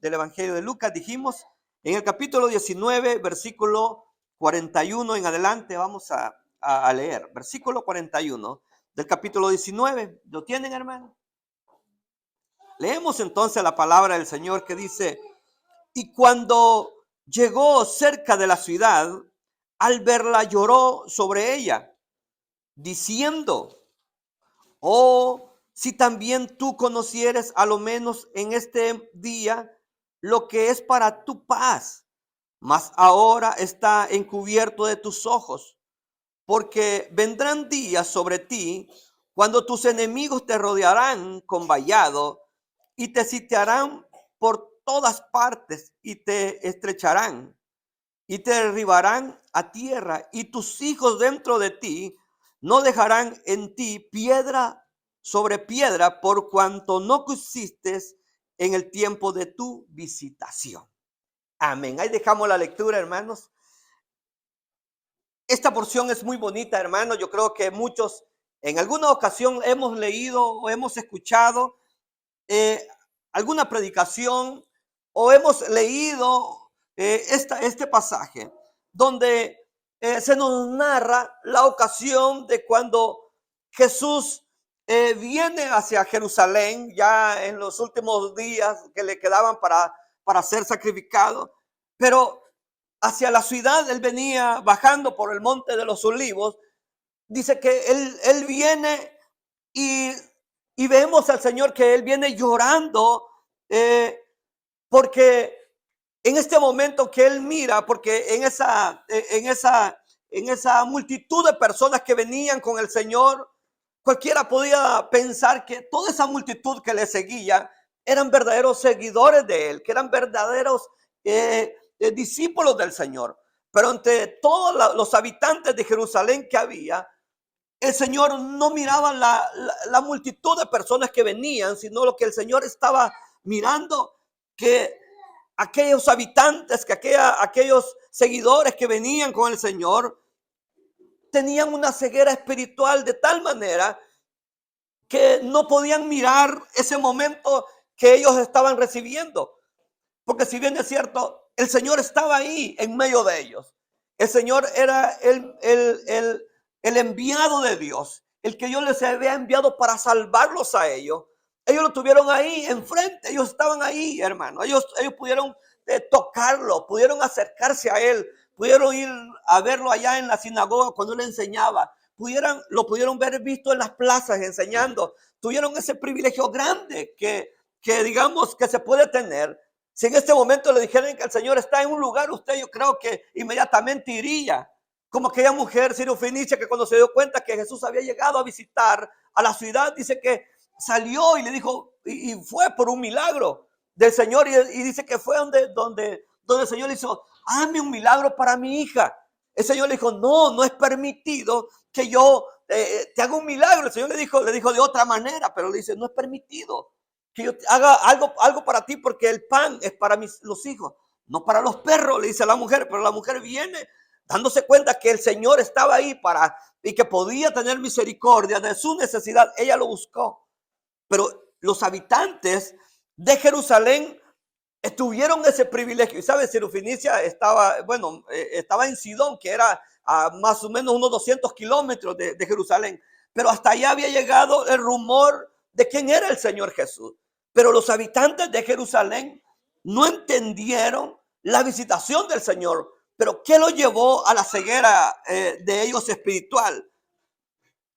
del Evangelio de Lucas, dijimos, en el capítulo 19, versículo 41 en adelante, vamos a leer. Versículo 41 del capítulo 19. ¿Lo tienen, hermano? Leemos entonces la palabra del Señor que dice: y cuando llegó cerca de la ciudad, al verla lloró sobre ella, diciendo: oh, si también tú conocieres a lo menos en este día lo que es para tu paz, mas ahora está encubierto de tus ojos, porque vendrán días sobre ti cuando tus enemigos te rodearán con vallado y te sitiarán por todas partes y te estrecharán y te derribarán a tierra, y tus hijos dentro de ti no dejarán en ti piedra sobre piedra, por cuanto no quisiste en el tiempo de tu visitación. Amén. Ahí dejamos la lectura, hermanos. Esta porción es muy bonita, hermanos. Yo creo que muchos en alguna ocasión hemos leído o hemos escuchado alguna predicación o hemos leído este pasaje donde se nos narra la ocasión de cuando Jesús viene hacia Jerusalén ya en los últimos días que le quedaban para ser sacrificado, pero hacia la ciudad él venía bajando por el monte de los olivos. Dice que él viene y, y vemos al Señor que él viene llorando porque en este momento que él mira, porque en esa multitud de personas que venían con el Señor, cualquiera podía pensar que toda esa multitud que le seguía eran verdaderos seguidores de él, que eran verdaderos discípulos del Señor. Pero entre todos los habitantes de Jerusalén que había, el Señor no miraba la multitud de personas que venían, sino lo que el Señor estaba mirando, que aquellos habitantes, que aquellos seguidores que venían con el Señor tenían una ceguera espiritual de tal manera que no podían mirar ese momento que ellos estaban recibiendo. Porque si bien es cierto, el Señor estaba ahí en medio de ellos. El Señor era el enviado de Dios, el que Dios les había enviado para salvarlos a ellos. Ellos lo tuvieron ahí enfrente, ellos estaban ahí, hermano. Ellos pudieron tocarlo, pudieron acercarse a él, pudieron ir a verlo allá en la sinagoga cuando él enseñaba, lo pudieron ver visto en las plazas enseñando. Tuvieron ese privilegio grande que digamos que se puede tener. Si en este momento le dijeran que el Señor está en un lugar, usted, yo creo que inmediatamente iría. Como aquella mujer sirofenicia que cuando se dio cuenta que Jesús había llegado a visitar a la ciudad, dice que salió y le dijo, y fue por un milagro del Señor, y dice que fue donde el Señor le hizo: hazme un milagro para mi hija. El Señor le dijo: no es permitido que yo te haga un milagro. El Señor le dijo de otra manera, pero le dice: no es permitido que yo haga algo para ti, porque el pan es para los hijos, no para los perros, le dice a la mujer. Pero la mujer viene dándose cuenta que el Señor estaba ahí y que podía tener misericordia de su necesidad. Ella lo buscó. Pero los habitantes de Jerusalén tuvieron ese privilegio. Y sabes, Sirofenicia estaba en Sidón, que era a más o menos unos 200 kilómetros de Jerusalén. Pero hasta allá había llegado el rumor de quién era el Señor Jesús. Pero los habitantes de Jerusalén no entendieron la visitación del Señor. Pero ¿qué lo llevó a la ceguera de ellos espiritual?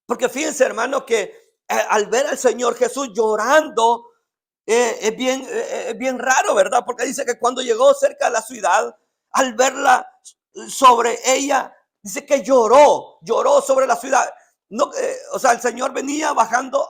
Porque fíjense, hermano, que al ver al Señor Jesús llorando, es bien raro, ¿verdad? Porque dice que cuando llegó cerca de la ciudad, al verla sobre ella, dice que lloró sobre la ciudad. No, o sea, el Señor venía bajando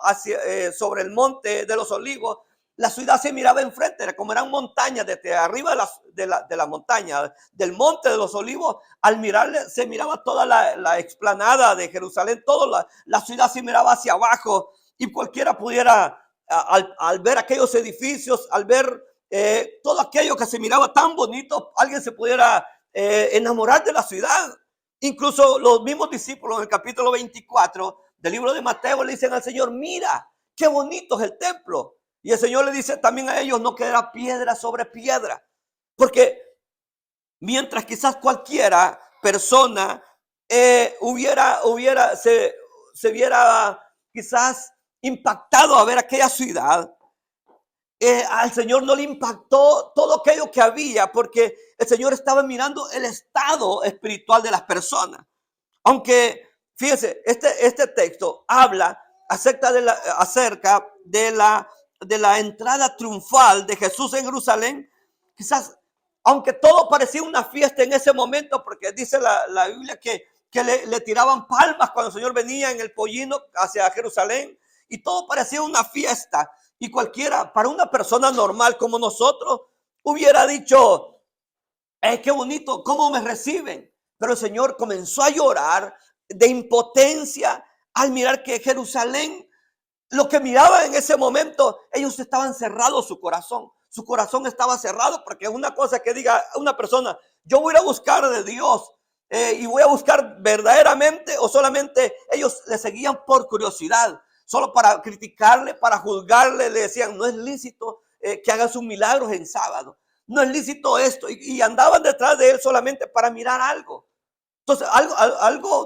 sobre el monte de los olivos. La ciudad se miraba enfrente, como eran montañas, desde arriba de la montaña, del monte de los olivos. Al mirarle, se miraba toda la explanada de Jerusalén, toda la ciudad se miraba hacia abajo, y cualquiera pudiera, al ver aquellos edificios, al ver todo aquello que se miraba tan bonito, alguien se pudiera enamorar de la ciudad. Incluso los mismos discípulos en el capítulo 24 del libro de Mateo le dicen al Señor: mira, qué bonito es el templo. Y el Señor le dice también a ellos, no quedará piedra sobre piedra. Porque mientras quizás cualquiera persona se viera quizás impactado a ver aquella ciudad, al Señor no le impactó todo aquello que había, porque el Señor estaba mirando el estado espiritual de las personas. Aunque, fíjense, este texto habla acerca de la entrada triunfal de Jesús en Jerusalén. Quizás, aunque todo parecía una fiesta en ese momento, porque dice la Biblia que le tiraban palmas cuando el Señor venía en el pollino hacia Jerusalén, y todo parecía una fiesta. Y cualquiera, para una persona normal como nosotros, hubiera dicho, qué bonito, cómo me reciben. Pero el Señor comenzó a llorar de impotencia al mirar que Jerusalén, lo que miraba en ese momento, ellos estaban cerrados su corazón. Su corazón estaba cerrado, porque es una cosa que diga una persona, yo voy a buscar de Dios y voy a buscar verdaderamente, o solamente ellos le seguían por curiosidad, solo para criticarle, para juzgarle. Le decían, no es lícito que hagas un milagro en sábado. No es lícito esto. Y andaban detrás de él solamente para mirar algo. Entonces,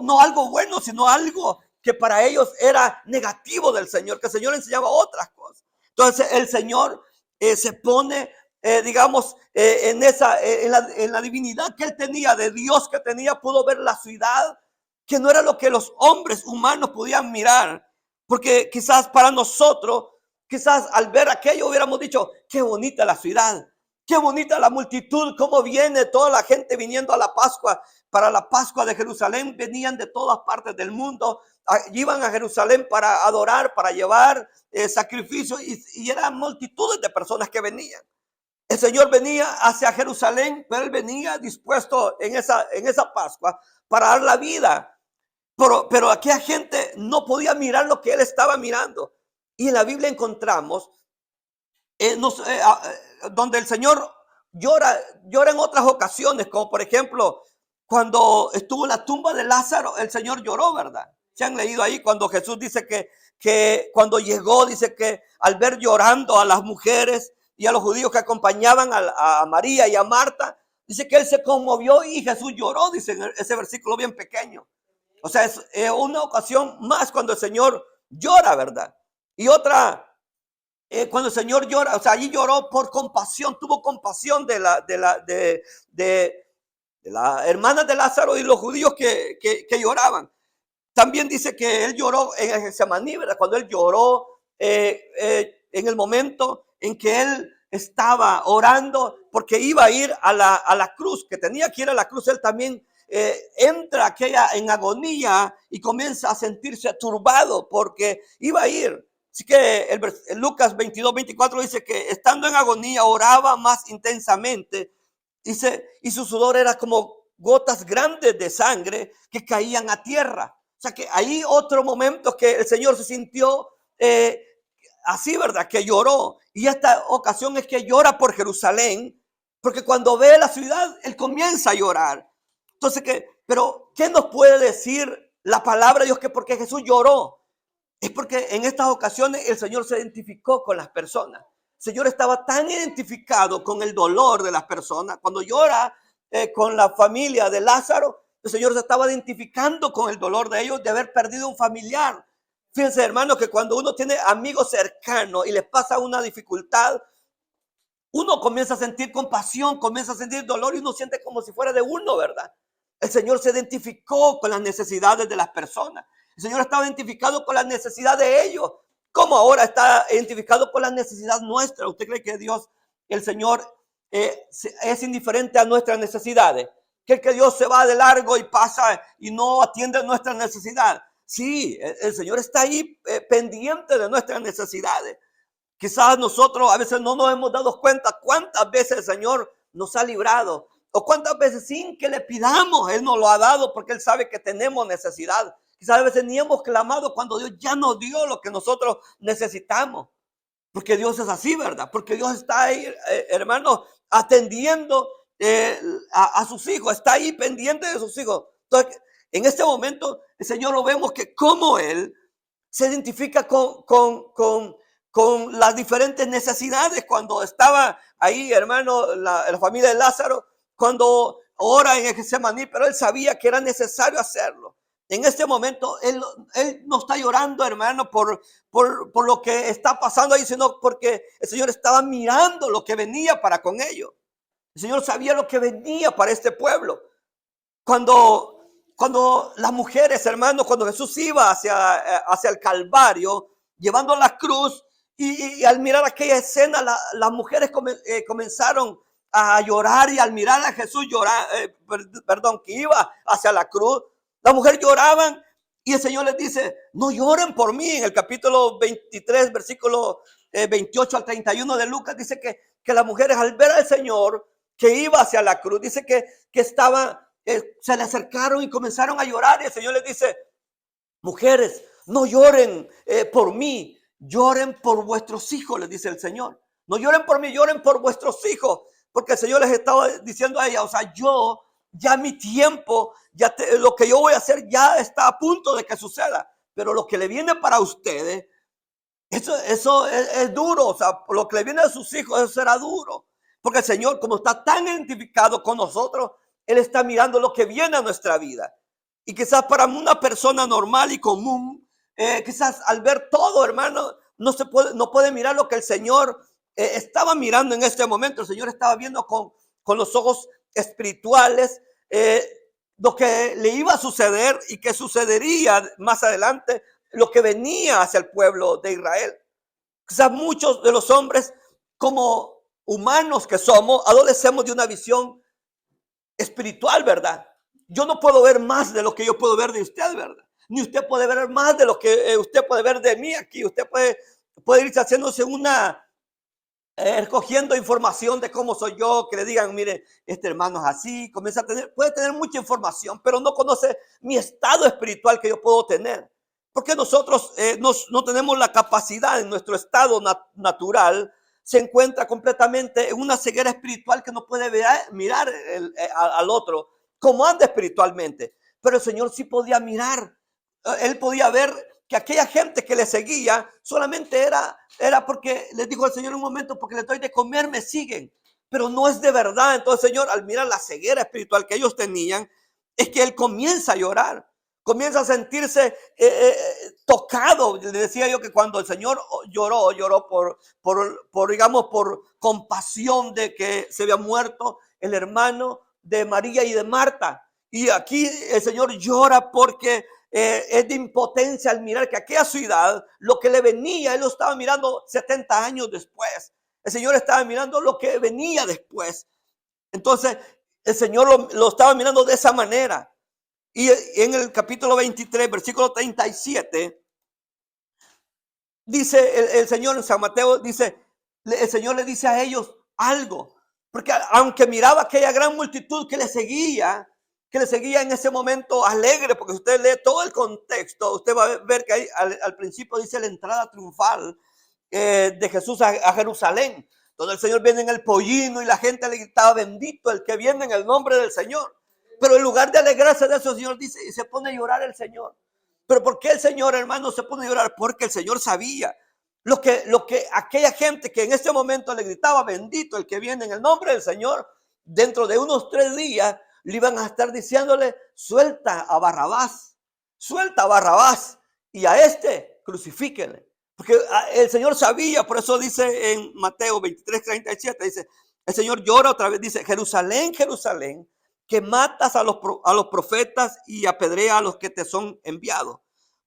no algo bueno, sino algo que para ellos era negativo del Señor, que el Señor enseñaba otras cosas. Entonces, el Señor se pone, digamos, en la divinidad que él tenía, de Dios que tenía, pudo ver la ciudad, que no era lo que los hombres humanos podían mirar. Porque quizás para nosotros, quizás al ver aquello hubiéramos dicho, qué bonita la ciudad, qué bonita la multitud, cómo viene toda la gente viniendo a la Pascua. Para la Pascua de Jerusalén venían de todas partes del mundo, iban a Jerusalén para adorar, para llevar sacrificios, y eran multitudes de personas que venían. El Señor venía hacia Jerusalén, pero él venía dispuesto en esa Pascua para dar la vida. Pero aquella gente no podía mirar lo que él estaba mirando. Y en la Biblia encontramos donde el Señor llora en otras ocasiones, como por ejemplo cuando estuvo en la tumba de Lázaro. El Señor lloró, ¿verdad? Se han leído ahí cuando Jesús dice que cuando llegó, dice que al ver llorando a las mujeres y a los judíos que acompañaban a María y a Marta, dice que él se conmovió y Jesús lloró, dice en ese versículo bien pequeño. O sea, es una ocasión más cuando el Señor llora, ¿verdad? Y otra, cuando el Señor llora, o sea, allí lloró por compasión, tuvo compasión de las hermanas de Lázaro y los judíos que lloraban. También dice que él lloró en el Getsemaní, ¿verdad? Cuando él lloró en el momento en que él estaba orando porque iba a ir a la cruz, que tenía que ir a la cruz. Él también entra aquella en agonía y comienza a sentirse turbado porque iba a ir. Así que el Lucas 22-24 dice que estando en agonía oraba más intensamente. Dice, y su sudor era como gotas grandes de sangre que caían a tierra. O sea que ahí otro momento que el Señor se sintió así, ¿verdad? Que lloró. Y esta ocasión es que llora por Jerusalén, porque cuando ve la ciudad, él comienza a llorar. Entonces, pero ¿qué nos puede decir la palabra de Dios? Que porque Jesús lloró, es porque en estas ocasiones el Señor se identificó con las personas. El Señor estaba tan identificado con el dolor de las personas. Cuando llora con la familia de Lázaro, el Señor se estaba identificando con el dolor de ellos de haber perdido un familiar. Fíjense, hermanos, que cuando uno tiene amigos cercanos y les pasa una dificultad, uno comienza a sentir compasión, comienza a sentir dolor y uno siente como si fuera de uno, ¿verdad? El Señor se identificó con las necesidades de las personas. El Señor estaba identificado con la necesidad de ellos, como ahora está identificado con la necesidad nuestra. ¿Usted cree que Dios, el Señor, es indiferente a nuestras necesidades? ¿Que Dios se va de largo y pasa y no atiende nuestras necesidades? Sí, el Señor está ahí pendiente de nuestras necesidades. Quizás nosotros a veces no nos hemos dado cuenta cuántas veces el Señor nos ha librado, o cuántas veces sin que le pidamos Él nos lo ha dado, porque Él sabe que tenemos necesidad. Quizás a veces ni hemos clamado cuando Dios ya nos dio lo que nosotros necesitamos, porque Dios es así, ¿verdad? Porque Dios está ahí, hermano, atendiendo a sus hijos, está ahí pendiente de sus hijos. Entonces, en este momento, el Señor lo vemos que como Él se identifica con con las diferentes necesidades. Cuando estaba ahí, hermano, la familia de Lázaro, cuando ora en el Getsemaní, pero él sabía que era necesario hacerlo. En este momento, él no está llorando, hermano, por lo que está pasando ahí, sino porque el Señor estaba mirando lo que venía para con ellos. El Señor sabía lo que venía para este pueblo. Cuando las mujeres, hermano, cuando Jesús iba hacia el Calvario, llevando la cruz, y al mirar aquella escena, las mujeres comenzaron a llorar, y al mirar a Jesús llorar, que iba hacia la cruz, las mujeres lloraban, y el Señor les dice: no lloren por mí. En el capítulo 23, versículo 28 al 31 de Lucas, dice que las mujeres, al ver al Señor que iba hacia la cruz, dice que estaba, se le acercaron y comenzaron a llorar, y el Señor les dice: mujeres, no lloren por mí, lloren por vuestros hijos, les dice el Señor. No lloren por mí, lloren por vuestros hijos, porque el Señor les estaba diciendo a ella, o sea, ya mi tiempo, lo que yo voy a hacer ya está a punto de que suceda, pero lo que le viene para ustedes, eso es duro. O sea, lo que le viene a sus hijos, eso será duro, porque el Señor, como está tan identificado con nosotros, Él está mirando lo que viene a nuestra vida. Y quizás para una persona normal y común, quizás al ver todo, hermano, no puede mirar lo que el Señor estaba mirando en este momento. El Señor estaba viendo con los ojos espirituales lo que le iba a suceder y que sucedería más adelante, lo que venía hacia el pueblo de Israel. Quizás muchos de los hombres, como humanos que somos, adolecemos de una visión espiritual, ¿verdad? Yo no puedo ver más de lo que yo puedo ver de usted, ¿verdad? Ni usted puede ver más de lo que usted puede ver de mí aquí. Usted puede irse haciéndose recogiendo información de cómo soy yo, que le digan: mire, este hermano es así. Puede tener mucha información, pero no conoce mi estado espiritual que yo puedo tener. Porque nosotros no tenemos la capacidad, en nuestro estado natural se encuentra completamente en una ceguera espiritual que no puede mirar al otro como anda espiritualmente. Pero el Señor sí podía mirar. Él podía ver que aquella gente que le seguía solamente era porque les dijo el Señor en un momento: porque les doy de comer, me siguen. Pero no es de verdad. Entonces, Señor, al mirar la ceguera espiritual que ellos tenían, es que Él comienza a llorar. Comienza a sentirse tocado. Le decía yo que cuando el Señor lloró digamos, por compasión de que se había muerto el hermano de María y de Marta. Y aquí el Señor llora porque es de impotencia al mirar que aquella ciudad, lo que le venía, Él lo estaba mirando 70 años después. El Señor estaba mirando lo que venía después. Entonces, el Señor lo estaba mirando de esa manera. Y en el capítulo 23, versículo 37, dice el Señor en San Mateo, dice, el Señor le dice a ellos algo. Porque aunque miraba aquella gran multitud que le seguía en ese momento alegre, porque si usted lee todo el contexto, usted va a ver que ahí, al principio dice la entrada triunfal de Jesús a Jerusalén, donde el Señor viene en el pollino y la gente le gritaba: bendito el que viene en el nombre del Señor. Pero en lugar de alegrarse de eso, el Señor dice, y se pone a llorar el Señor. ¿Pero por qué el Señor, hermano, se pone a llorar? Porque el Señor sabía lo que aquella gente que en ese momento le gritaba: bendito el que viene en el nombre del Señor, dentro de unos 3 días le iban a estar diciéndole: suelta a Barrabás, y a este crucifíquenle. Porque el Señor sabía. Por eso dice en Mateo 23, 37, dice, el Señor llora otra vez, dice: Jerusalén, Jerusalén, que matas a los profetas y apedreas a los que te son enviados.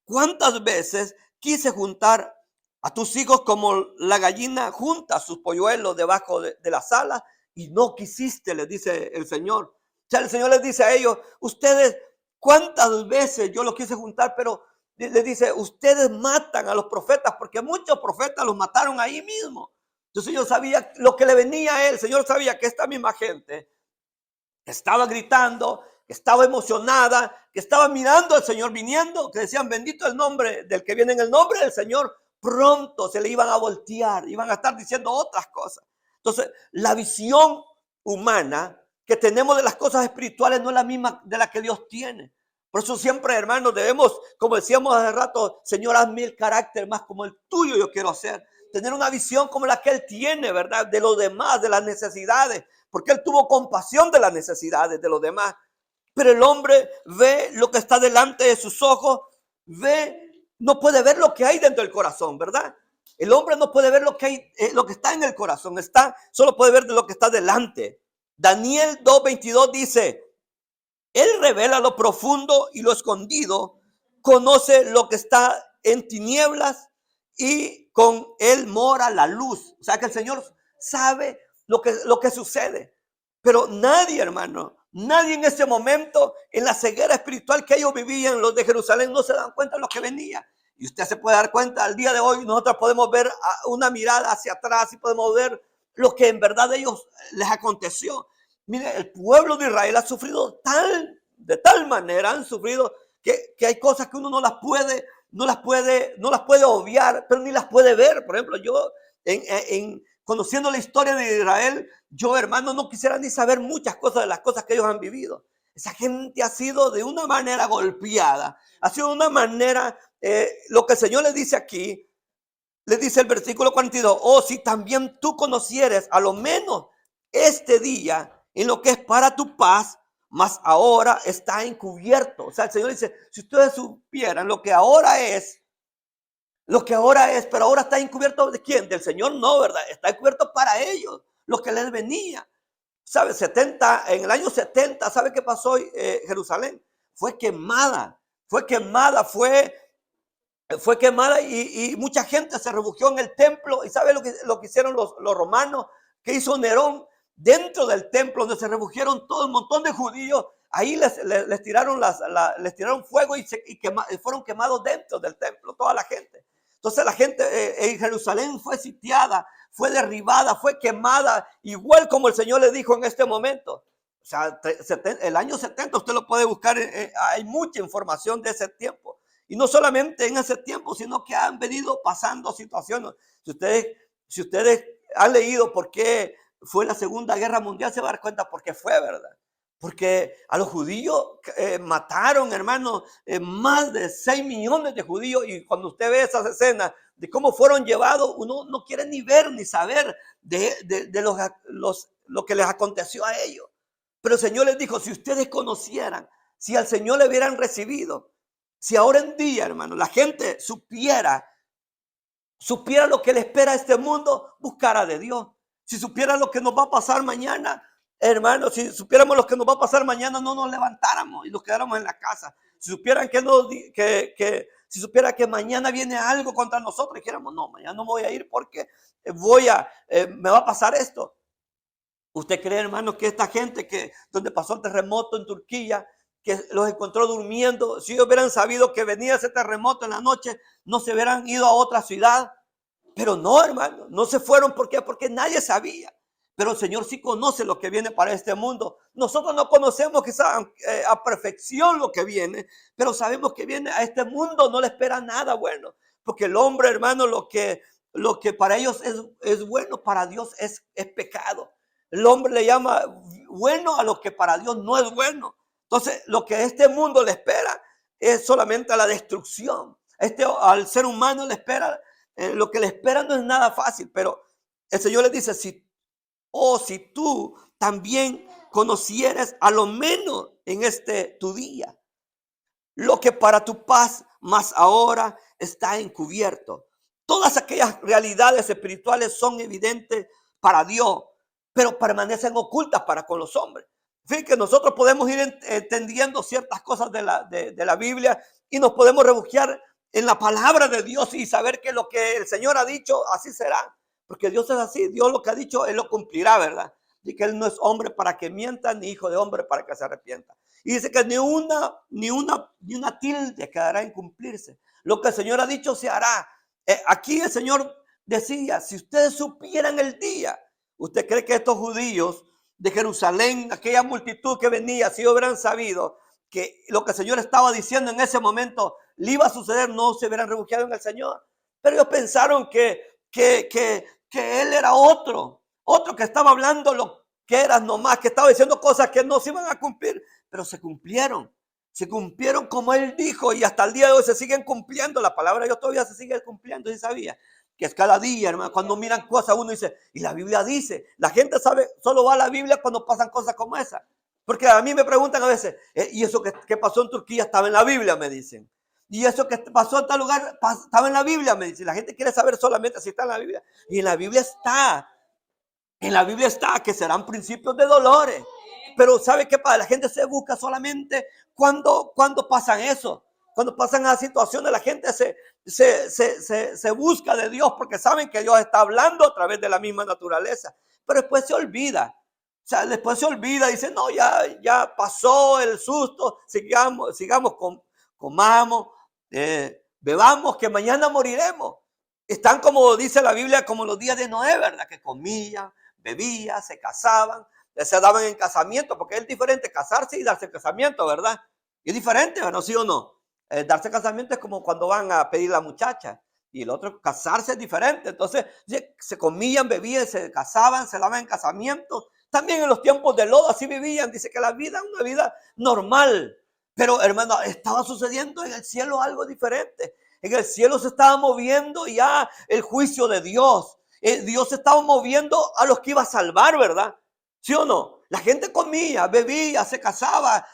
¿Cuántas veces quise juntar a tus hijos como la gallina junta sus polluelos debajo de las alas, y no quisiste? Les dice el Señor. O sea, el Señor les dice a ellos: ustedes, ¿cuántas veces yo los quise juntar? Pero les dice: ustedes matan a los profetas, porque muchos profetas los mataron ahí mismo. Entonces el Señor sabía lo que le venía a Él. El Señor sabía que esta misma gente estaba gritando, que estaba emocionada, que estaba mirando al Señor viniendo, que decían: bendito el nombre del que viene en el nombre del Señor. Pronto se le iban a voltear, iban a estar diciendo otras cosas. Entonces, la visión humana que tenemos de las cosas espirituales no es la misma de la que Dios tiene. Por eso siempre, hermanos, debemos, como decíamos hace rato: Señor, hazme el carácter más como el tuyo yo quiero hacer. tener una visión como la que él tiene, ¿verdad? De los demás, de las necesidades, porque él tuvo compasión de las necesidades de los demás. Pero el hombre ve lo que está delante de sus ojos, no puede ver lo que hay dentro del corazón, ¿verdad? El hombre no puede ver lo que hay, lo que está en el corazón, solo puede ver de lo que está delante. Daniel 2:22 dice: Él revela lo profundo y lo escondido, conoce lo que está en tinieblas y con él mora la luz. O sea que el Señor sabe lo que sucede. Pero nadie, hermano, nadie en ese momento, en la ceguera espiritual que ellos vivían, los de Jerusalén, no se dan cuenta de lo que venía. Y usted se puede dar cuenta, al día de hoy nosotros podemos ver una mirada hacia atrás y podemos ver lo que en verdad a ellos les aconteció. Mire, el pueblo de Israel ha sufrido de tal manera, han sufrido que hay cosas que uno no las puede obviar, pero ni las puede ver. Por ejemplo, yo conociendo la historia de Israel, yo, hermano, no quisiera ni saber muchas cosas de las cosas que ellos han vivido. Esa gente ha sido de una manera golpeada, ha sido de una manera, lo que el Señor le dice aquí, le dice el versículo 42, oh, si también tú conocieres a lo menos este día en lo que es para tu paz, mas ahora está encubierto. O sea, el Señor dice, si ustedes supieran lo que ahora es, pero ahora está encubierto ¿de quién? Del Señor, no, ¿verdad? Está encubierto para ellos, lo que les venía. ¿Sabe? En el año 70, ¿sabe qué pasó? Jerusalén fue quemada, y mucha gente se refugió en el templo. ¿Y sabe lo que hicieron los romanos? ¿Qué hizo Nerón? Dentro del templo donde se refugiaron todo un montón de judíos, ahí les tiraron fuego y fueron quemados dentro del templo, toda la gente. Entonces la gente en Jerusalén fue sitiada, fue derribada, fue quemada, igual como el Señor le dijo en este momento. O sea, el año 70 usted lo puede buscar, hay mucha información de ese tiempo. Y no solamente en ese tiempo, sino que han venido pasando situaciones. Si ustedes han leído por qué fue la Segunda Guerra Mundial, se va a dar cuenta por qué fue, ¿verdad? Porque a los judíos mataron, hermanos, más de 6 millones de judíos. Y cuando usted ve esas escenas de cómo fueron llevados, uno no quiere ni ver ni saber de lo que les aconteció a ellos. Pero el Señor les dijo, si ustedes conocieran, si al Señor le hubieran recibido, si ahora en día, hermano, la gente supiera lo que le espera a este mundo, buscara de Dios. Si supiera lo que nos va a pasar mañana, hermano, si supiéramos lo que nos va a pasar mañana, no nos levantáramos y nos quedáramos en la casa. Si supieran si supiera que mañana viene algo contra nosotros, dijéramos, no, mañana no me voy a ir porque me va a pasar esto. ¿Usted cree, hermano, que esta gente donde pasó el terremoto en Turquía, que los encontró durmiendo, si ellos hubieran sabido que venía ese terremoto en la noche, no se hubieran ido a otra ciudad? Pero no, hermano, no se fueron. ¿Por qué? Porque nadie sabía. Pero el Señor sí conoce lo que viene para este mundo. Nosotros no conocemos quizá a perfección lo que viene, pero sabemos que viene a este mundo, no le espera nada bueno. Porque el hombre, hermano, lo que para ellos es bueno, para Dios es pecado. El hombre le llama bueno a lo que para Dios no es bueno. Entonces, lo que este mundo le espera es solamente la destrucción. Al ser humano le espera, lo que le espera no es nada fácil, pero el Señor le dice, si tú también conocieras a lo menos en tu día, lo que para tu paz más ahora está encubierto. Todas aquellas realidades espirituales son evidentes para Dios, pero permanecen ocultas para con los hombres. Fíjense que nosotros podemos ir entendiendo ciertas cosas de la Biblia y nos podemos refugiar en la palabra de Dios y saber que lo que el Señor ha dicho, así será. Porque Dios es así, Dios lo que ha dicho, Él lo cumplirá, ¿verdad? Y que Él no es hombre para que mienta, ni hijo de hombre para que se arrepienta. Y dice que ni una tilde quedará en cumplirse. Lo que el Señor ha dicho se hará. Aquí el Señor decía, si ustedes supieran el día, ¿usted cree que estos judíos de Jerusalén, aquella multitud que venía, si hubieran sabido que lo que el Señor estaba diciendo en ese momento le iba a suceder, no se hubieran refugiado en el Señor? Pero ellos pensaron que Él era otro que estaba hablando lo que era nomás, que estaba diciendo cosas que no se iban a cumplir, pero se cumplieron como Él dijo, y hasta el día de hoy se siguen cumpliendo. La palabra de Dios todavía se sigue cumpliendo, ¿sí sabía? que es cada día, hermano. Cuando miran cosas, uno dice, y la Biblia dice, la gente sabe, solo va a la Biblia cuando pasan cosas como esa. Porque a mí me preguntan a veces, ¿y eso que pasó en Turquía estaba en la Biblia? Me dicen. Y eso que pasó en tal lugar estaba en la Biblia, me dicen. La gente quiere saber solamente si está en la Biblia. Y en la Biblia está. En la Biblia está que serán principios de dolores. Pero ¿sabe qué pasa? La gente se busca solamente cuando pasan eso. Cuando pasan las situaciones, la gente se busca de Dios porque saben que Dios está hablando a través de la misma naturaleza. Pero después se olvida. O sea, después se olvida y dice, no, ya pasó el susto, sigamos, comamos, bebamos, que mañana moriremos. Están como dice la Biblia, como los días de Noé, ¿verdad? Que comían, bebían, se casaban, se daban en casamiento, porque es diferente casarse y darse casamiento, ¿verdad? Y es diferente, ¿verdad? ¿Sí o no? Darse casamiento es como cuando van a pedir la muchacha. Y el otro, casarse es diferente. Entonces, se comían, bebían, se casaban, se daban en casamiento. También en los tiempos de Lot así vivían. Dice que la vida es una vida normal. Pero, hermano, estaba sucediendo en el cielo algo diferente. En el cielo se estaba moviendo ya el juicio de Dios. Dios se estaba moviendo a los que iba a salvar, ¿verdad? ¿Sí o no? La gente comía, bebía, se casaba,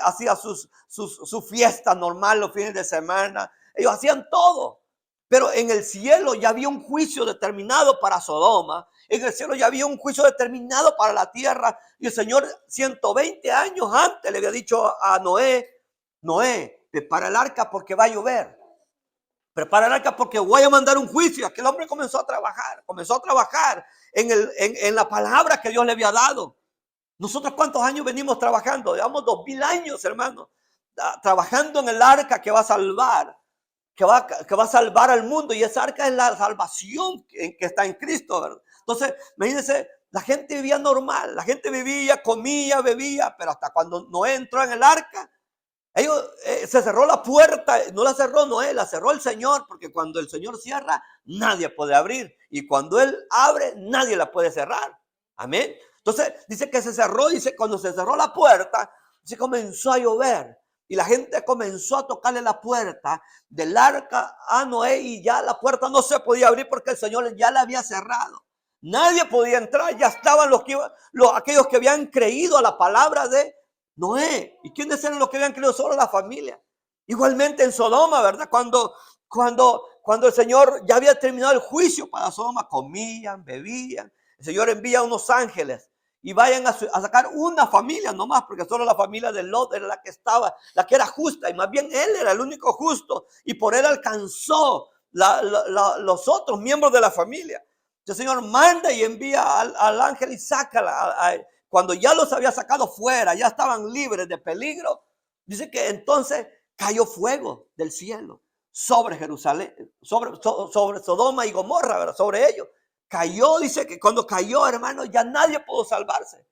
hacía su fiesta normal los fines de semana. Ellos hacían todo. Pero en el cielo ya había un juicio determinado para Sodoma. En el cielo ya había un juicio determinado para la tierra. Y el Señor 120 años antes le había dicho a Noé, prepara el arca porque va a llover. Prepara el arca porque voy a mandar un juicio. Aquel hombre comenzó a trabajar en la palabra que Dios le había dado. Nosotros ¿cuántos años venimos trabajando? Llevamos 2000 años, hermano, trabajando en el arca que va a salvar. Que va a salvar al mundo, y esa arca es la salvación que está en Cristo, ¿verdad? Entonces, imagínense, la gente vivía normal, la gente vivía, comía, bebía, pero hasta cuando Noé entró en el arca, se cerró la puerta, no la cerró Noé, la cerró el Señor, porque cuando el Señor cierra, nadie puede abrir, y cuando Él abre, nadie la puede cerrar. Amén. Entonces, dice que se cerró, dice, cuando se cerró la puerta, se comenzó a llover. Y la gente comenzó a tocarle la puerta del arca a Noé, y ya la puerta no se podía abrir porque el Señor ya la había cerrado. Nadie podía entrar, ya estaban aquellos que habían creído a la palabra de Noé. ¿Y quiénes eran los que habían creído? Solo la familia. Igualmente en Sodoma, ¿verdad? Cuando el Señor ya había terminado el juicio para Sodoma, comían, bebían. El Señor envía unos ángeles y vayan a sacar una familia nomás, porque solo la familia de Lot era la que era justa, y más bien él era el único justo, y por él alcanzó los otros miembros de la familia. El Señor manda y envía al ángel y saca, cuando ya los había sacado fuera, ya estaban libres de peligro, dice que entonces cayó fuego del cielo sobre Jerusalén, sobre Sodoma y Gomorra, ¿verdad? Sobre ellos. Cayó, dice que cuando cayó, hermano, ya nadie pudo salvarse.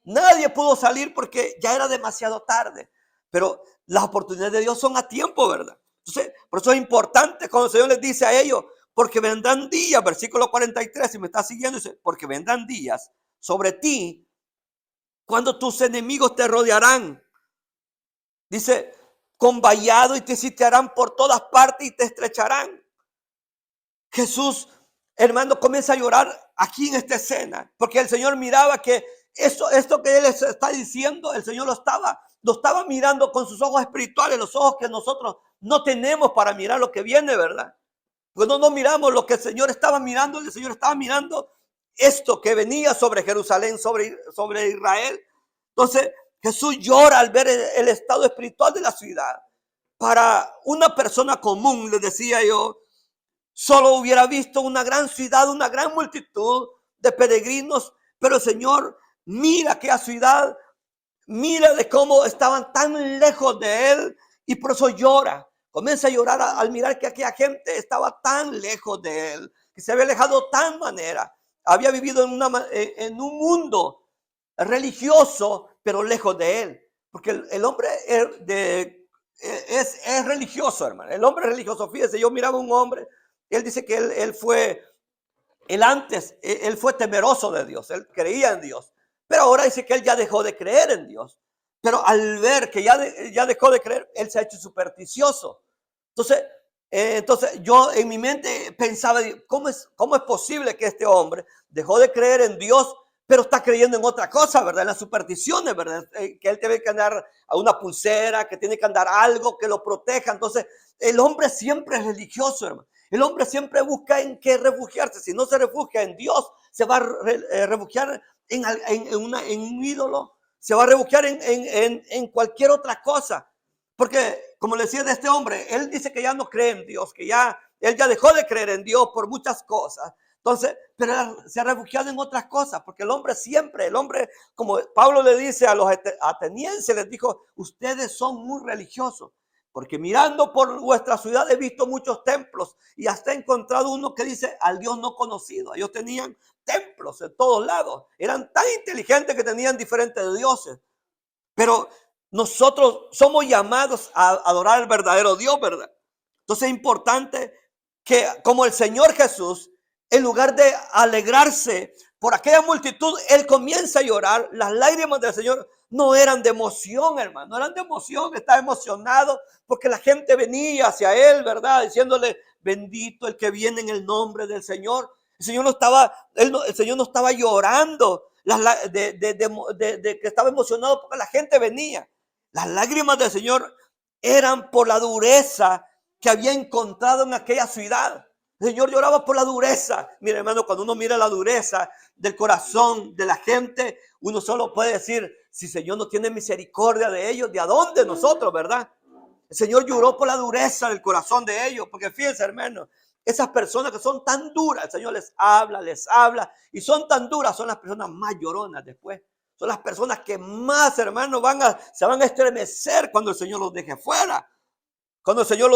Nadie pudo salir porque ya era demasiado tarde. Pero las oportunidades de Dios son a tiempo, ¿verdad? Entonces, por eso es importante cuando el Señor les dice a ellos, porque vendrán días, versículo 43, si me está siguiendo, dice, porque vendrán días sobre ti cuando tus enemigos te rodearán. Dice, con vallado, y te sitiarán por todas partes y te estrecharán. Jesús, hermano, comienza a llorar aquí en esta escena, porque el Señor miraba que esto que Él está diciendo, el Señor lo estaba mirando con sus ojos espirituales, los ojos que nosotros no tenemos para mirar lo que viene, ¿verdad? Pues no miramos lo que el Señor estaba mirando. El Señor estaba mirando esto que venía sobre Jerusalén, sobre Israel. Entonces Jesús llora al ver el estado espiritual de la ciudad. Para una persona común, le decía yo, solo hubiera visto una gran ciudad, una gran multitud de peregrinos, pero el Señor mira aquella ciudad, mira de cómo estaban tan lejos de Él, y por eso llora. Comienza a llorar al mirar que aquella gente estaba tan lejos de Él, que se había alejado de tan manera. Había vivido en un mundo religioso, pero lejos de Él. Porque el hombre es religioso, hermano. El hombre religioso, fíjese, yo miraba a un hombre, él dice que él fue temeroso de Dios, él creía en Dios. Pero ahora dice que él ya dejó de creer en Dios. Pero al ver que ya dejó de creer, él se ha hecho supersticioso. Entonces, Entonces yo en mi mente pensaba, cómo es posible que este hombre dejó de creer en Dios, pero está creyendo en otra cosa, ¿verdad? En las supersticiones, ¿verdad? Que él tiene que andar a una pulsera, que tiene que andar algo que lo proteja. Entonces el hombre siempre es religioso, hermano. El hombre siempre busca en qué refugiarse. Si no se refugia en Dios, se va a refugiar en un ídolo, se va a refugiar en cualquier otra cosa. Porque, como le decía de este hombre, él dice que ya no cree en Dios, que él ya dejó de creer en Dios por muchas cosas. Entonces, pero se ha refugiado en otras cosas, porque el hombre, como Pablo le dice a los atenienses, les dijo, ustedes son muy religiosos, porque mirando por vuestra ciudad he visto muchos templos y hasta he encontrado uno que dice al Dios no conocido. Ellos tenían templos en todos lados, eran tan inteligentes que tenían diferentes dioses, pero nosotros somos llamados a adorar al verdadero Dios, ¿verdad? Entonces es importante que, como el Señor Jesús, en lugar de alegrarse por aquella multitud, él comienza a llorar. Las lágrimas del Señor no eran de emoción, hermano, no eran de emoción. Estaba emocionado porque la gente venía hacia él, ¿verdad? Diciéndole, bendito el que viene en el nombre del Señor. El Señor el Señor no estaba llorando de que estaba emocionado porque la gente venía. Las lágrimas del Señor eran por la dureza que había encontrado en aquella ciudad. El Señor lloraba por la dureza. Mira, hermano, cuando uno mira la dureza del corazón de la gente, uno solo puede decir, si el Señor no tiene misericordia de ellos, ¿de a dónde nosotros, verdad? El Señor lloró por la dureza del corazón de ellos, porque fíjense, hermano, esas personas que son tan duras, el Señor les habla, y son tan duras, son las personas más lloronas después. Son las personas que más, hermano, se van a estremecer cuando el Señor los deje fuera. Cuando el Señor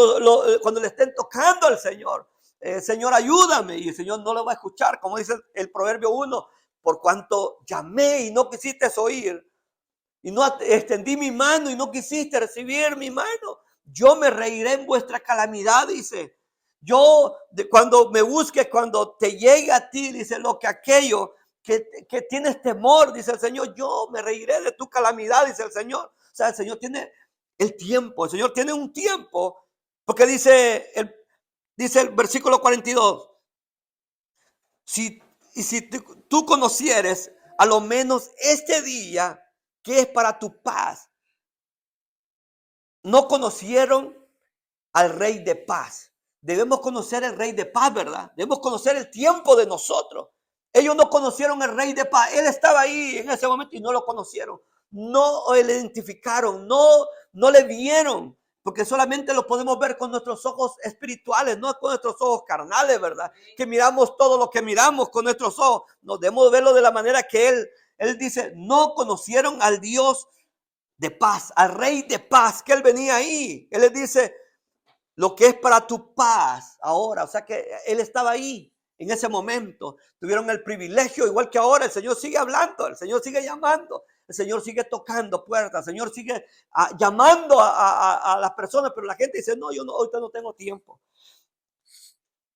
cuando le estén tocando al Señor. Señor, ayúdame. Y el Señor no lo va a escuchar. Como dice el Proverbio 1, por cuanto llamé y no quisiste oír, y no extendí mi mano y no quisiste recibir mi mano, yo me reiré en vuestra calamidad, dice. Cuando me busques, cuando te llegue a ti, dice, lo que aquello que tienes temor, dice el Señor, yo me reiré de tu calamidad, dice el Señor. O sea, el Señor tiene el tiempo, el Señor tiene un tiempo, porque dice el versículo 42, si tú conocieres a lo menos este día que es para tu paz. No conocieron al Rey de paz. Debemos conocer el Rey de paz, ¿verdad? Debemos conocer el tiempo de nosotros. Ellos no conocieron al Rey de paz. Él estaba ahí en ese momento y no lo conocieron. No le identificaron, no le vieron, porque solamente lo podemos ver con nuestros ojos espirituales, no con nuestros ojos carnales, ¿verdad? Que miramos todo lo que miramos con nuestros ojos. Nos debemos verlo de la manera que él dice, no conocieron al Dios de paz, al Rey de paz, que él venía ahí. Él les dice, lo que es para tu paz ahora. O sea que él estaba ahí en ese momento. Tuvieron el privilegio, igual que ahora. El Señor sigue hablando, el Señor sigue llamando, el Señor sigue tocando puertas, el Señor sigue llamando a las personas, pero la gente dice, no, ahorita no tengo tiempo.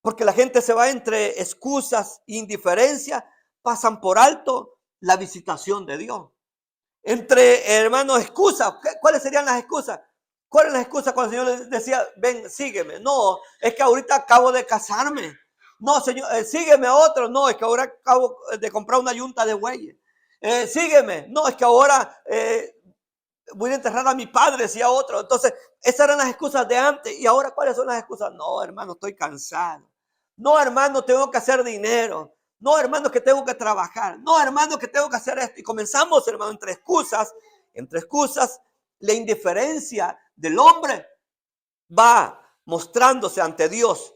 Porque la gente se va entre excusas e indiferencia, pasan por alto la visitación de Dios. Entre hermanos, excusas. ¿Cuáles serían las excusas? ¿Cuál es la excusa cuando el Señor le decía, ven, sígueme? No, es que ahorita acabo de casarme. No, Señor, sígueme a otro. No, es que ahora acabo de comprar una yunta de bueyes. Sígueme. No, es que ahora voy a enterrar a mi padre, decía otro. Entonces, esas eran las excusas de antes. ¿Y ahora cuáles son las excusas? No, hermano, estoy cansado. No, hermano, tengo que hacer dinero. No, hermano, que tengo que trabajar. No, hermano, que tengo que hacer esto. Y comenzamos, hermano, entre excusas, la indiferencia del hombre va mostrándose ante Dios.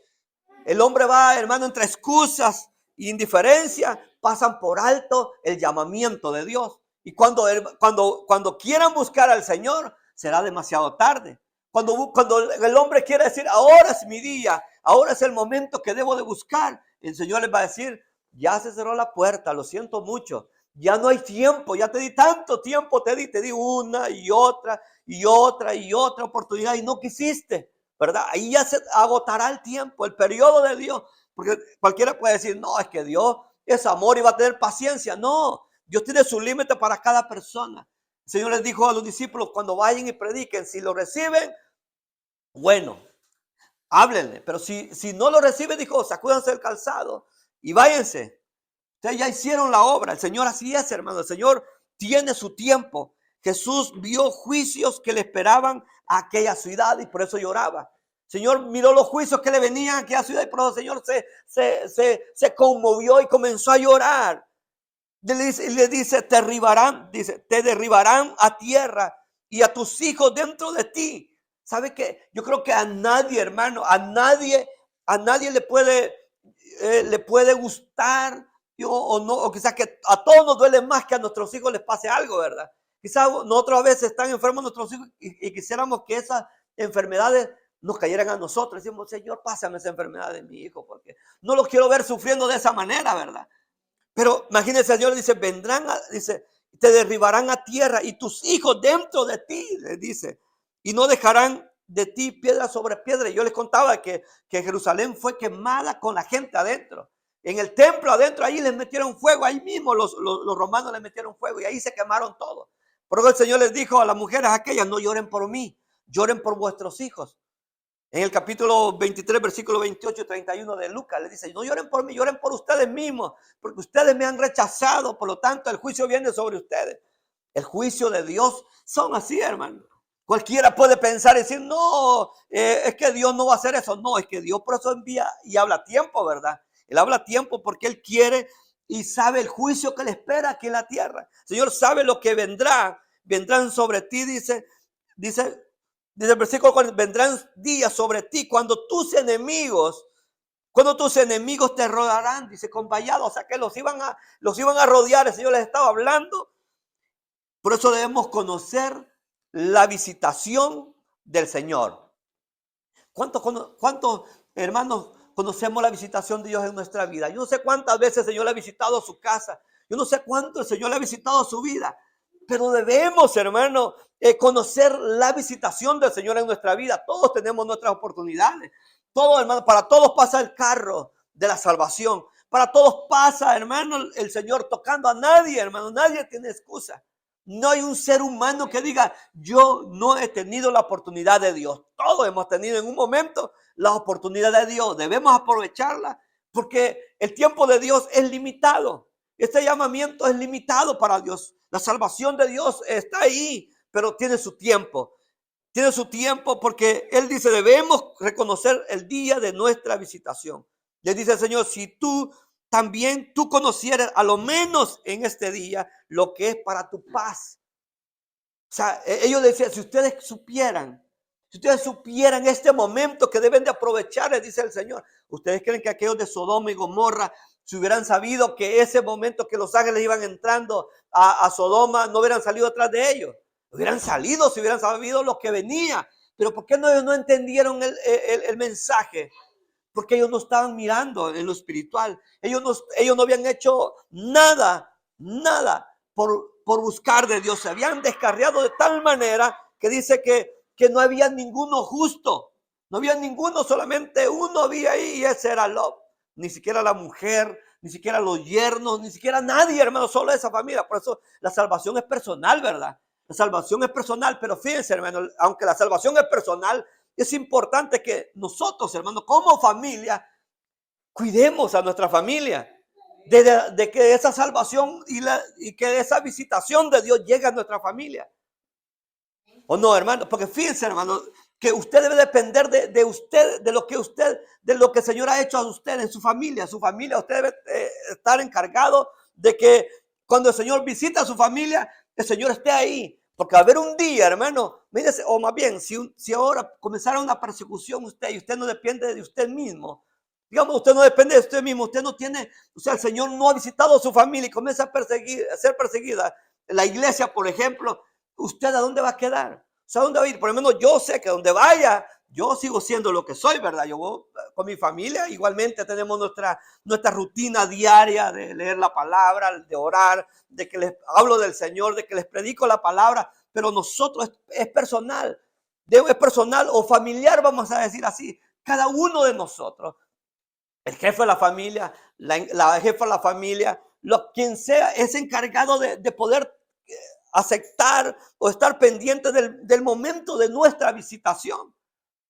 El hombre va, hermano, entre excusas e indiferencia, pasan por alto el llamamiento de Dios. Y cuando quieran buscar al Señor, será demasiado tarde. Cuando el hombre quiere decir, ahora es mi día, ahora es el momento que debo de buscar, el Señor les va a decir, ya se cerró la puerta, lo siento mucho. Ya no hay tiempo, ya te di tanto tiempo, te di una y otra y otra y otra oportunidad y no quisiste, ¿verdad? Ahí ya se agotará el tiempo, el periodo de Dios, porque cualquiera puede decir, no, es que Dios es amor y va a tener paciencia. No, Dios tiene su límite para cada persona. El Señor les dijo a los discípulos, cuando vayan y prediquen, si lo reciben, bueno, háblenle. Pero si no lo recibe, dijo, sacúdanse el calzado y váyanse. Ustedes ya hicieron la obra. El Señor así es, hermano. El Señor tiene su tiempo. Jesús vio juicios que le esperaban a aquella ciudad y por eso lloraba. El Señor miró los juicios que le venían a aquella ciudad y por eso el Señor se conmovió y comenzó a llorar. Le dice, te derribarán a tierra y a tus hijos dentro de ti. ¿Sabe qué? Yo creo que a nadie, hermano, a nadie le puede gustar o no, o quizás que a todos nos duele más que a nuestros hijos les pase algo, ¿verdad? Quizás nosotros a veces están enfermos nuestros hijos y quisiéramos que esas enfermedades nos cayeran a nosotros. Decimos, Señor, pásame esa enfermedad de mi hijo porque no lo quiero ver sufriendo de esa manera, ¿verdad? Pero imagínense, el Señor dice, dice, te derribarán a tierra y tus hijos dentro de ti, les dice, y no dejarán de ti piedra sobre piedra. Yo les contaba que Jerusalén fue quemada con la gente adentro. En el templo adentro, ahí les metieron fuego, ahí mismo los romanos les metieron fuego y ahí se quemaron todos. Por eso el Señor les dijo a las mujeres aquellas, no lloren por mí, lloren por vuestros hijos. En el capítulo 23, versículo 28 y 31 de Lucas, le dice, no lloren por mí, lloren por ustedes mismos, porque ustedes me han rechazado, por lo tanto el juicio viene sobre ustedes. El juicio de Dios son así, hermano. Cualquiera puede pensar y decir, no, es que Dios no va a hacer eso. No, es que Dios por eso envía y habla a tiempo, ¿verdad? Él habla a tiempo porque Él quiere y sabe el juicio que le espera aquí en la tierra. El Señor sabe lo que vendrán sobre ti, dice el versículo 40, vendrán días sobre ti cuando tus enemigos te rodearán, dice, con vallado, o sea que los iban a rodear. El Señor les estaba hablando. Por eso debemos conocer la visitación del Señor. ¿Cuántos hermanos conocemos la visitación de Dios en nuestra vida? Yo no sé cuántas veces el Señor le ha visitado su casa. Yo no sé cuánto el Señor le ha visitado su vida. Pero debemos, hermano, conocer la visitación del Señor en nuestra vida. Todos tenemos nuestras oportunidades. Todos, hermano, para todos pasa el carro de la salvación. Para todos pasa, hermano, el Señor tocando a nadie, hermano. Nadie tiene excusa. No hay un ser humano que diga, yo no he tenido la oportunidad de Dios. Todos hemos tenido en un momento la oportunidad de Dios. Debemos aprovecharla porque el tiempo de Dios es limitado. Este llamamiento es limitado para Dios. La salvación de Dios está ahí, pero tiene su tiempo. Tiene su tiempo porque Él dice, debemos reconocer el día de nuestra visitación. Le dice el Señor, si tú conocieras a lo menos en este día lo que es para tu paz. O sea, ellos decían, si ustedes supieran este momento que deben de aprovechar, les dice el Señor. ¿Ustedes creen que aquellos de Sodoma y Gomorra, si hubieran sabido que ese momento que los ángeles iban entrando a Sodoma, no hubieran salido atrás de ellos? Hubieran salido si hubieran sabido lo que venía. Pero ¿por qué no entendieron el mensaje? Porque ellos no estaban mirando en lo espiritual. Ellos no habían hecho nada por buscar de Dios. Se habían descarriado de tal manera que dice que no había ninguno justo. No había ninguno, solamente uno había ahí y ese era Lot. Ni siquiera la mujer, ni siquiera los yernos, ni siquiera nadie, hermano, solo esa familia. Por eso la salvación es personal, ¿verdad? La salvación es personal, pero fíjense, hermano, aunque la salvación es personal, es importante que nosotros, hermano, como familia, cuidemos a nuestra familia. De que esa salvación y que esa visitación de Dios llegue a nuestra familia. ¿O no, hermano? Porque fíjense, hermano, que usted debe depender de usted, de lo que el Señor ha hecho a usted en su familia. Usted debe estar encargado de que cuando el Señor visita a su familia, el Señor esté ahí. Porque va a haber un día, hermano, mírese, o más bien, si ahora comenzara una persecución y usted no depende de usted mismo, digamos, usted no depende de usted mismo, usted no tiene, o sea, el Señor no ha visitado a su familia y comienza a ser perseguida, la iglesia, por ejemplo, ¿usted a dónde va a quedar? O sea, ¿a dónde va a ir? Por lo menos yo sé que donde vaya, yo sigo siendo lo que soy, ¿verdad? Yo voy con mi familia, igualmente tenemos nuestra rutina diaria de leer la palabra, de orar, de que les hablo del Señor, de que les predico la palabra, pero nosotros es personal, es personal o familiar, vamos a decir así, cada uno de nosotros. El jefe de la familia, la jefa de la familia, quien sea, es encargado de poder aceptar o estar pendiente del momento de nuestra visitación.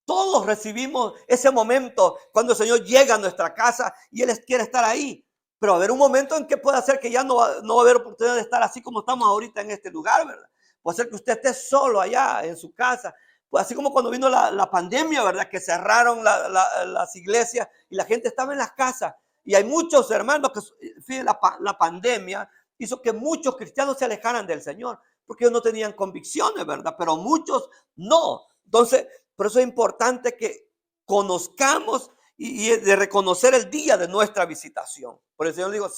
Todos recibimos ese momento cuando el Señor llega a nuestra casa y Él quiere estar ahí. Pero va a haber un momento en que puede ser que ya no va a haber oportunidad de estar así como estamos ahorita en este lugar, ¿verdad? Puede ser que usted esté solo allá en su casa. Pues así como cuando vino la pandemia, ¿verdad? Que cerraron las iglesias y la gente estaba en las casas. Y hay muchos hermanos que, fíjense, la pandemia hizo que muchos cristianos se alejaran del Señor porque ellos no tenían convicciones, ¿verdad? Pero muchos no. Entonces, por eso es importante que conozcamos y de reconocer el día de nuestra visitación. Por el Señor digo,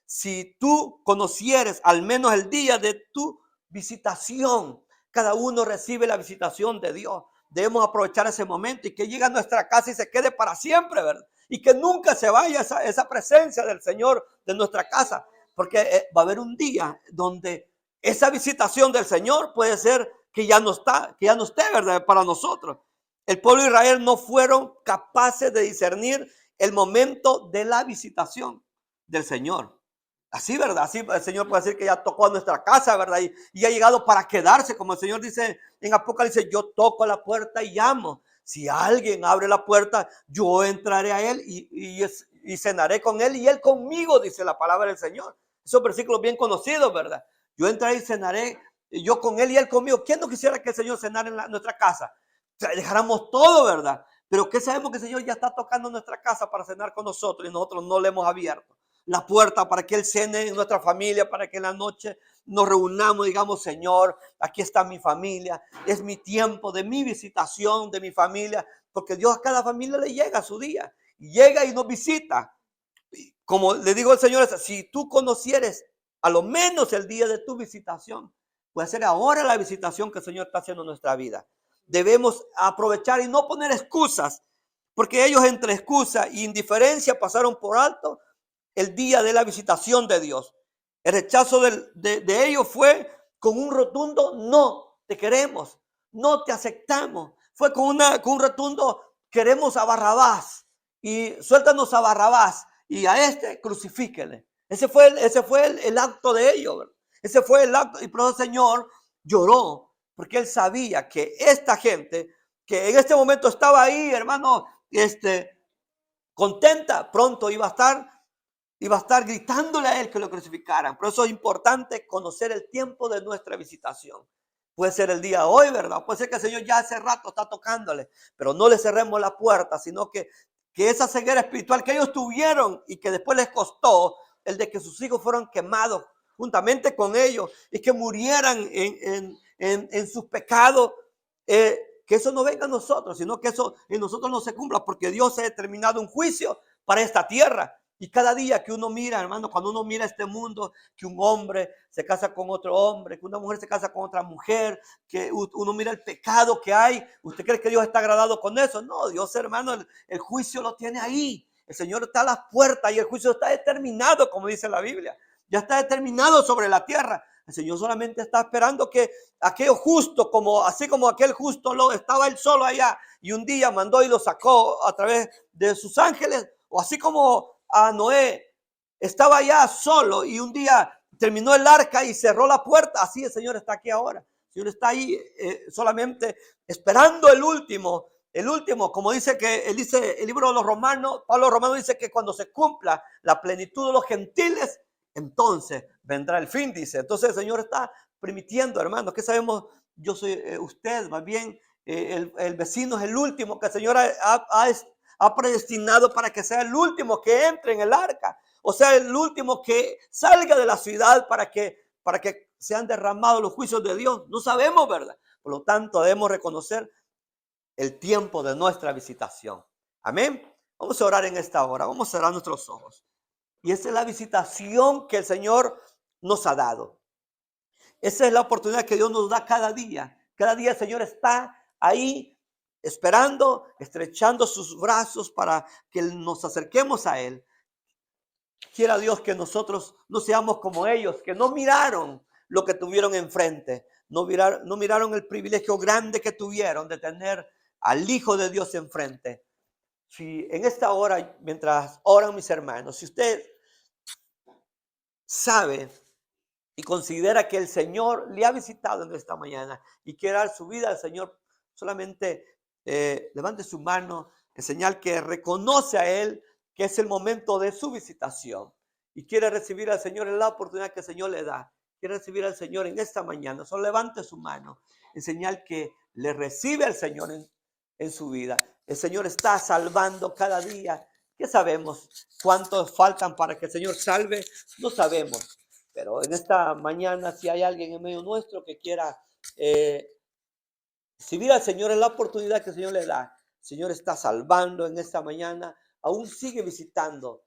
si tú conocieres al menos el día de tu visitación, cada uno recibe la visitación de Dios. Debemos aprovechar ese momento y que llegue a nuestra casa y se quede para siempre, ¿verdad? Y que nunca se vaya esa presencia del Señor de nuestra casa, porque va a haber un día donde esa visitación del Señor puede ser que ya no está, que ya no esté, ¿verdad? Para nosotros. El pueblo de Israel no fueron capaces de discernir el momento de la visitación del Señor. Así, ¿verdad? Así el Señor puede decir que ya tocó a nuestra casa, ¿verdad? Y ha llegado para quedarse, como el Señor dice en Apocalipsis, yo toco la puerta y llamo. Si alguien abre la puerta, yo entraré a él y cenaré con él y él conmigo, dice la palabra del Señor. Esos versículos bien conocidos, ¿verdad? Yo entraré y cenaré, yo con él y él conmigo. ¿Quién no quisiera que el Señor cenara en nuestra casa? O sea, dejáramos todo, ¿verdad? Pero que sabemos que el Señor ya está tocando nuestra casa para cenar con nosotros y nosotros no le hemos abierto la puerta para que Él cene en nuestra familia, para que en la noche nos reunamos y digamos, Señor, aquí está mi familia, es mi tiempo de mi visitación, de mi familia, porque Dios a cada familia le llega su día, y llega y nos visita. Como le digo al Señor, si tú conocieres a lo menos el día de tu visitación, puede ser ahora la visitación que el Señor está haciendo en nuestra vida. Debemos aprovechar y no poner excusas, porque ellos entre excusa e indiferencia pasaron por alto el día de la visitación de Dios. El rechazo de ellos fue con un rotundo no te queremos, no te aceptamos. Fue con un rotundo queremos a Barrabás y suéltanos a Barrabás y a este crucifíquele. Ese fue el acto de ellos, ¿verdad? Ese fue el acto y por eso el Señor lloró porque él sabía que esta gente que en este momento estaba ahí, hermano, contenta, pronto iba a estar gritándole a él que lo crucificaran. Por eso es importante conocer el tiempo de nuestra visitación. Puede ser el día de hoy, ¿verdad? Puede ser que el Señor ya hace rato está tocándole, pero no le cerremos la puerta, sino que esa ceguera espiritual que ellos tuvieron y que después les costó el de que sus hijos fueron quemados juntamente con ellos y que murieran en sus pecados, que eso no venga a nosotros, sino que eso en nosotros no se cumpla, porque Dios ha determinado un juicio para esta tierra. Y cada día que uno mira, hermano, cuando uno mira este mundo, que un hombre se casa con otro hombre, que una mujer se casa con otra mujer, que uno mira el pecado que hay, ¿usted cree que Dios está agradado con eso? No, Dios, hermano, el juicio lo tiene ahí. El Señor está a las puertas y el juicio está determinado, como dice la Biblia. Ya está determinado sobre la tierra. El Señor solamente está esperando que aquello justo, así como aquel justo estaba él solo allá y un día mandó y lo sacó a través de sus ángeles, o así como a Noé estaba allá solo y un día terminó el arca y cerró la puerta, así el Señor está aquí ahora. El Señor está ahí solamente esperando el último, como dice el libro de los Romanos, Pablo Romano dice que cuando se cumpla la plenitud de los gentiles, entonces vendrá el fin, dice. Entonces el Señor está permitiendo, hermanos, que sabemos, yo soy usted, más bien el vecino es el último que el Señor ha predestinado para que sea el último que entre en el arca, o sea, el último que salga de la ciudad para que sean derramados los juicios de Dios. No sabemos, ¿verdad? Por lo tanto, debemos reconocer el tiempo de nuestra visitación. Amén. Vamos a orar en esta hora, vamos a cerrar nuestros ojos. Y esa es la visitación que el Señor nos ha dado. Esa es la oportunidad que Dios nos da cada día. Cada día el Señor está ahí esperando, estrechando sus brazos para que nos acerquemos a Él. Quiera Dios que nosotros no seamos como ellos, que no miraron lo que tuvieron enfrente. No miraron el privilegio grande que tuvieron de tener al Hijo de Dios enfrente. Si en esta hora, mientras oran mis hermanos, si usted sabe y considera que el Señor le ha visitado en esta mañana y quiere dar su vida al Señor, solamente levante su mano en señal que reconoce a Él que es el momento de su visitación y quiere recibir al Señor en la oportunidad que el Señor le da. Quiere recibir al Señor en esta mañana. Solo levante su mano en señal que le recibe al Señor en su vida. El Señor está salvando cada día. ¿Qué sabemos? ¿Cuántos faltan para que el Señor salve? No sabemos. Pero en esta mañana, si hay alguien en medio nuestro que quiera recibir al Señor en la oportunidad que el Señor le da, el Señor está salvando en esta mañana, aún sigue visitando.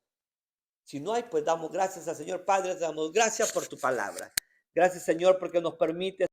Si no hay, pues damos gracias al Señor. Padre, te damos gracias por tu palabra. Gracias, Señor, porque nos permite